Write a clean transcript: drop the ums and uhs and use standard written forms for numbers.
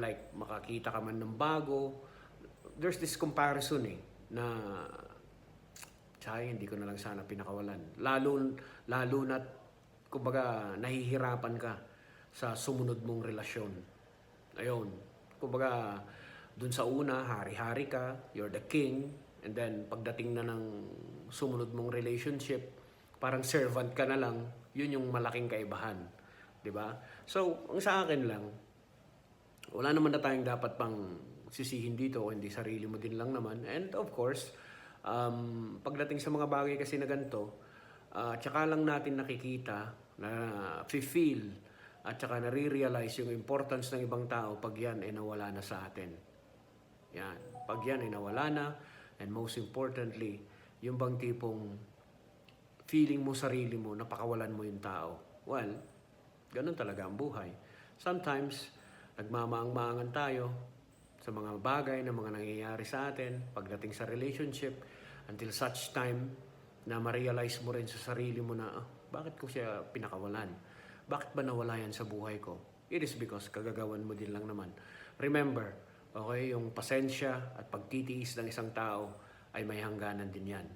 like makakita ka man ng bago, there's this comparison na tsaka hindi ko na lang sana pinakawalan. Lalo na kumbaga nahihirapan ka sa sumunod mong relasyon. Ayun. Kumbaga dun sa una, hari-hari ka, you're the king, and then pagdating na ng sumunod mong relationship, parang servant ka na lang, yun yung malaking kaibahan. 'Di ba? So, ang sa akin lang, wala naman na tayong dapat pang sisihin dito, hindi sarili mo din lang naman. And of course, pagdating sa mga bagay kasi na ganito, tsaka lang natin nakikita, na feel at tsaka nare-realize yung importance ng ibang tao pag yan ay nawala na sa atin. Yan. Pag yan ay nawala na, and most importantly, yung bang tipong feeling mo sarili mo, napakawalan mo yung tao. Well, ganun talaga ang buhay. Sometimes, nagmamaang-maangan tayo sa mga bagay na mga nangyayari sa atin pagdating sa relationship until such time na ma-realize mo rin sa sarili mo na, bakit ko siya pinakawalan? Bakit ba nawala yan sa buhay ko? It is because kagagawan mo din lang naman. Remember, okay, yung pasensya at pagtitiis ng isang tao ay may hangganan din yan.